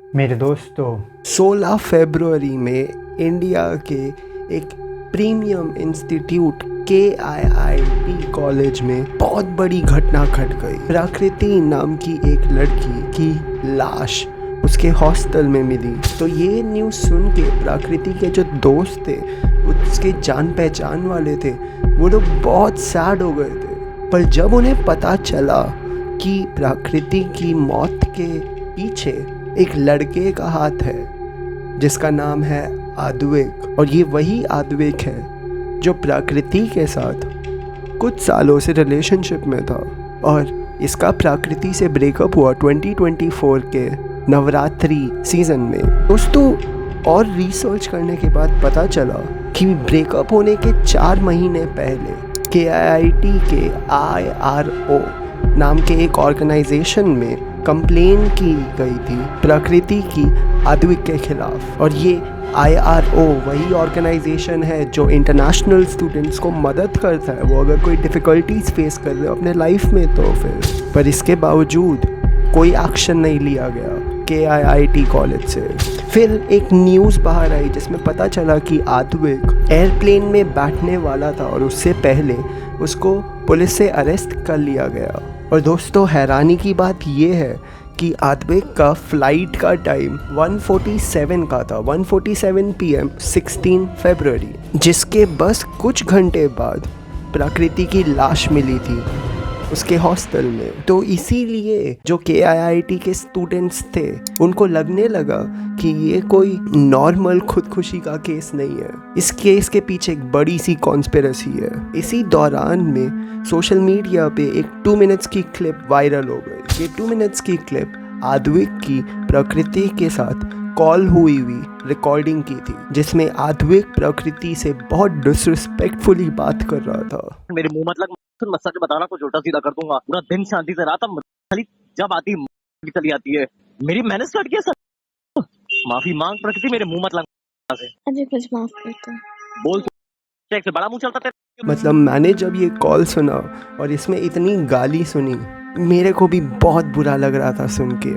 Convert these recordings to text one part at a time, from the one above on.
मेरे दोस्तों 16 फरवरी में इंडिया के एक प्रीमियम इंस्टीट्यूट KIIT कॉलेज में बहुत बड़ी घटना घट गई। प्रकृति नाम की एक लड़की की लाश उसके हॉस्टल में मिली। तो ये न्यूज़ सुन के प्रकृति के जो दोस्त थे, उसके जान पहचान वाले थे, वो लोग बहुत सैड हो गए थे। पर जब उन्हें पता चला कि प्रकृति की मौत के पीछे एक लड़के का हाथ है जिसका नाम है आद्विक, और ये वही आद्विक है जो प्रकृति के साथ कुछ सालों से रिलेशनशिप में था, और इसका प्रकृति से ब्रेकअप हुआ 2024 के नवरात्रि सीजन में। दोस्तों, और रिसर्च करने के बाद पता चला कि ब्रेकअप होने के 4 महीने पहले KIIT के IRO नाम के एक ऑर्गेनाइजेशन में कंप्लेन की गई थी प्रकृति की आद्विक के खिलाफ। और ये IRO वही ऑर्गेनाइजेशन है जो इंटरनेशनल स्टूडेंट्स को मदद करता है, वो अगर कोई डिफ़िकल्टीज फेस कर रहे हो अपने लाइफ में तो फिर। पर इसके बावजूद कोई एक्शन नहीं लिया गया KIIT कॉलेज से। फिर एक न्यूज़ बाहर आई जिसमें पता चला कि आद्विक एयरप्लेन में बैठने वाला था और उससे पहले उसको पुलिस से अरेस्ट कर लिया गया। और दोस्तों, हैरानी की बात यह है कि आद्विक का फ़्लाइट का टाइम 1:47 का था, 1:47 PM 16 फरवरी, जिसके बस कुछ घंटे बाद प्रकृति की लाश मिली थी उसके हॉस्टल में। तो इसीलिए जो KIIT के स्टूडेंट्स थे उनको लगने लगा कि ये कोई नॉर्मल खुदकुशी का केस नहीं है, इस केस के पीछे एक बड़ी सी कॉन्स्पिरेसी है। इसी दौरान में सोशल मीडिया पे एक 2 मिनट्स की क्लिप वायरल हो गई। ये 2 मिनट्स की क्लिप आद्विक की प्रकृति के साथ कॉल हुई रिकॉर्डिंग की थी, जिसमें आद्विक प्रकृति से बहुत डिसरिस्पेक्टफुली बात कर रहा था। मेरे मुंह मतलब मत सच बताना, कुछ उल्टा सीधा कर दूंगा। पूरा दिन शांति से रहा था, खाली जब आती चली आती है। मेरी मैंने स्टार्ट किया सर, माफी मांग प्रकृति, मेरे मुंह मत लगा से। अरे कुछ माफ कर दो। बोल चेक से बड़ा मुंह चलता तेरा। मतलब मैंने जब ये कॉल सुना और इसमें इतनी गाली सुनी, मेरे को भी बहुत बुरा लग रहा था सुन के।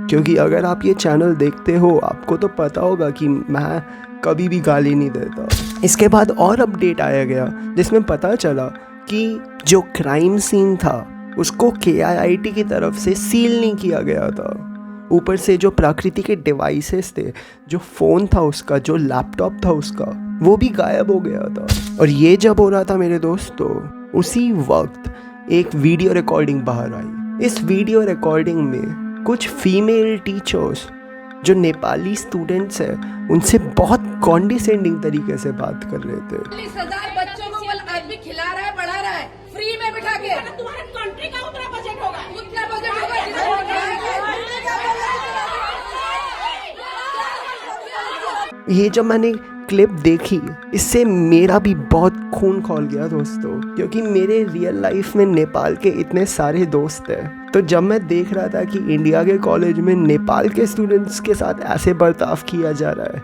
क्योंकि अगर आप ये चैनल देखते हो आपको तो पता होगा कि मैं कभी भी गाली नहीं देता। इसके बाद और अपडेट आया गया जिसमें पता चला कि जो क्राइम सीन था उसको KIIT की तरफ से सील नहीं किया गया था। ऊपर से जो प्रकृति के डिवाइसेस थे, जो फ़ोन था उसका, जो लैपटॉप था उसका, वो भी गायब हो गया था। और ये जब हो रहा था मेरे दोस्तों, उसी वक्त एक वीडियो रिकॉर्डिंग बाहर आई। इस वीडियो रिकॉर्डिंग में कुछ फीमेल टीचर्स जो नेपाली स्टूडेंट्स हैं उनसे बहुत कॉन्डिसेंडिंग तरीके से बात कर रहे थे। 40,000 बच्चों को आदमी खिला रहा है, पढ़ा रहा है, फ्री में बिठा के। तुम्हारे कंट्री का उतना बजट होगा, उतना बजट होगा। ये जब मैंने क्लिप देखी, इससे मेरा भी बहुत खून खौल गया दोस्तों, क्योंकि मेरे रियल लाइफ में नेपाल के इतने सारे दोस्त हैं। तो जब मैं देख रहा था कि इंडिया के कॉलेज में नेपाल के स्टूडेंट्स के साथ ऐसे बर्ताव किया जा रहा है,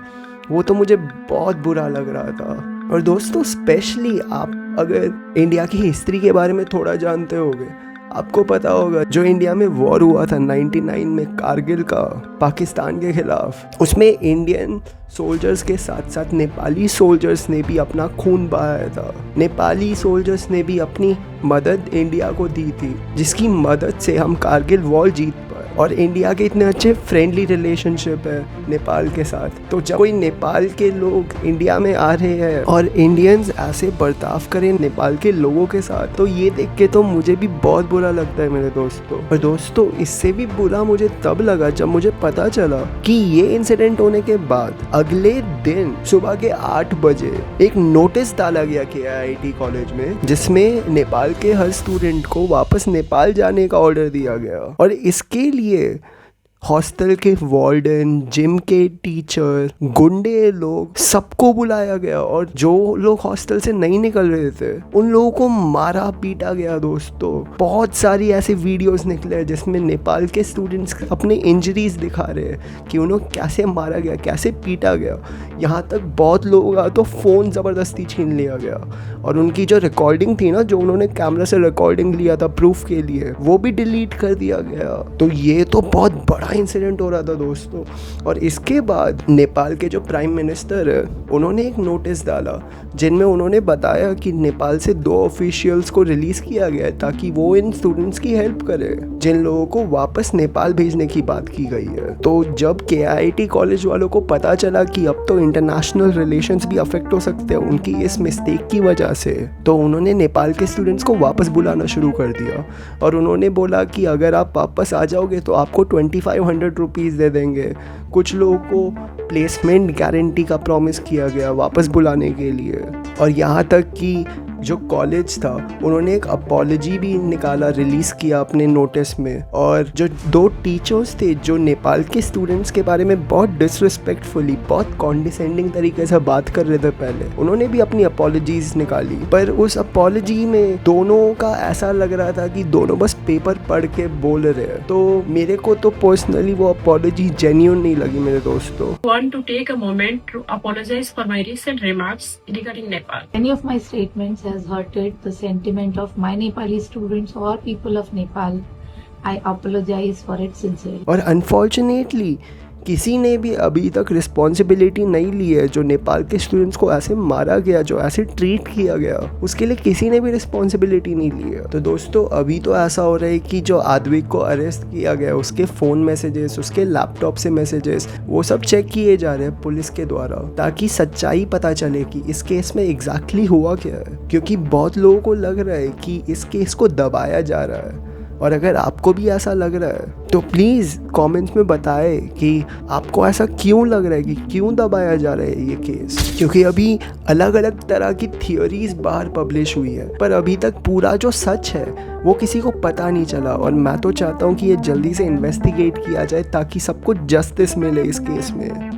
वो तो मुझे बहुत बुरा लग रहा था। और दोस्तों, स्पेशली आप अगर इंडिया की हिस्ट्री के बारे में थोड़ा जानते होगे, आपको पता होगा जो इंडिया में वॉर हुआ था 99 में कारगिल का पाकिस्तान के खिलाफ, उसमें इंडियन सोल्जर्स के साथ साथ नेपाली सोल्जर्स ने भी अपना खून बहाया था। नेपाली सोल्जर्स ने भी अपनी मदद इंडिया को दी थी, जिसकी मदद से हम कारगिल वॉर जीत पाए। और इंडिया के इतने अच्छे फ्रेंडली रिलेशनशिप है नेपाल के साथ। तो जब कोई नेपाल के लोग इंडिया में आ रहे हैं और इंडियंस ऐसे बर्ताव करें नेपाल के लोगों के साथ, तो ये देख के तो मुझे भी बहुत बुरा लगता है मेरे दोस्तों। और दोस्तों, इससे भी बुरा मुझे तब लगा जब मुझे पता चला कि ये इंसिडेंट होने के बाद अगले दिन सुबह के 8 बजे एक नोटिस डाला गया KIIT कॉलेज में, जिसमें नेपाल के हर स्टूडेंट को वापस नेपाल जाने का ऑर्डर दिया गया। और इसके लिए हॉस्टल के वार्डन, जिम के टीचर, गुंडे लोग, सबको बुलाया गया। और जो लोग हॉस्टल से नहीं निकल रहे थे उन लोगों को मारा पीटा गया दोस्तों। बहुत सारी ऐसे वीडियोस निकले जिसमें नेपाल के स्टूडेंट्स अपने इंजरीज दिखा रहे हैं कि उन्हें कैसे मारा गया, कैसे पीटा गया। यहाँ तक बहुत लोगों का तो फ़ोन ज़बरदस्ती छीन लिया गया, और उनकी जो रिकॉर्डिंग थी ना, जो उन्होंने कैमरा से रिकॉर्डिंग लिया था प्रूफ के लिए, वो भी डिलीट कर दिया गया। तो ये तो बहुत बड़ा इंसिडेंट हो रहा था दोस्तों। और इसके बाद नेपाल के जो प्राइम मिनिस्टर है उन्होंने एक नोटिस डाला जिनमें उन्होंने बताया कि नेपाल से 2 ऑफिशियल्स को रिलीज़ किया गया है ताकि वो इन स्टूडेंट्स की हेल्प करे जिन लोगों को वापस नेपाल भेजने की बात की गई है। तो जब KIIT कॉलेज वालों को पता चला कि अब तो इंटरनेशनल रिलेशंस भी अफेक्ट हो सकते हैं उनकी इस मिस्टेक की वजह से, तो उन्होंने नेपाल के स्टूडेंट्स को वापस बुलाना शुरू कर दिया और उन्होंने बोला कि अगर आप वापस आ जाओगे तो आपको 2500 रुपीज़ दे देंगे। कुछ लोगों को प्लेसमेंट गारंटी का प्रॉमिस किया गया वापस बुलाने के लिए। और यहाँ तक कि जो कॉलेज था उन्होंने एक अपॉलजी भी निकाला, रिलीज़ किया अपने नोटिस में। और जो 2 टीचर्स थे जो नेपाल के स्टूडेंट्स के बारे में बहुत डिसरिस्पेक्टफुली, बहुत कॉन्डिसेंडिंग तरीके से बात कर रहे थे पहले, उन्होंने भी अपनी अपॉलजीज निकाली। पर उस अपॉलजी में दोनों का ऐसा लग रहा था कि दोनों बस पेपर पढ़ के बोल रहे हैं। तो मेरे को तो पर्सनली वो अपॉलजी जेन्युइन नहीं लगी मेरे दोस्तों। Want to take a moment to apologize for my recent remarks regarding Nepal. Any of my statements has hurted the sentiment of my Nepali students or people of Nepal. I apologize for it sincerely. और unfortunately किसी ने भी अभी तक responsibility नहीं ली है। जो नेपाल के स्टूडेंट्स को ऐसे मारा गया, जो ऐसे ट्रीट किया गया, उसके लिए किसी ने भी रिस्पॉन्सिबिलिटी नहीं ली है। तो दोस्तों अभी तो ऐसा हो रहा है कि जो आदविक को अरेस्ट किया गया उसके फ़ोन मैसेजेस, उसके लैपटॉप से मैसेजेस, वो सब चेक किए जा रहे हैं पुलिस के द्वारा ताकि सच्चाई पता चले कि इस केस में एग्जैक्टली हुआ क्या है। क्योंकि बहुत लोगों को लग रहा है कि इस केस को दबाया जा रहा है। और अगर आपको भी ऐसा लग रहा है तो प्लीज़ कमेंट्स में बताएं कि आपको ऐसा क्यों लग रहा है, कि क्यों दबाया जा रहा है ये केस। क्योंकि अभी अलग अलग तरह की थियोरीज बाहर पब्लिश हुई है पर अभी तक पूरा जो सच है वो किसी को पता नहीं चला। और मैं तो चाहता हूँ कि ये जल्दी से इन्वेस्टिगेट किया जाए ताकि सबको जस्टिस मिले इस केस में।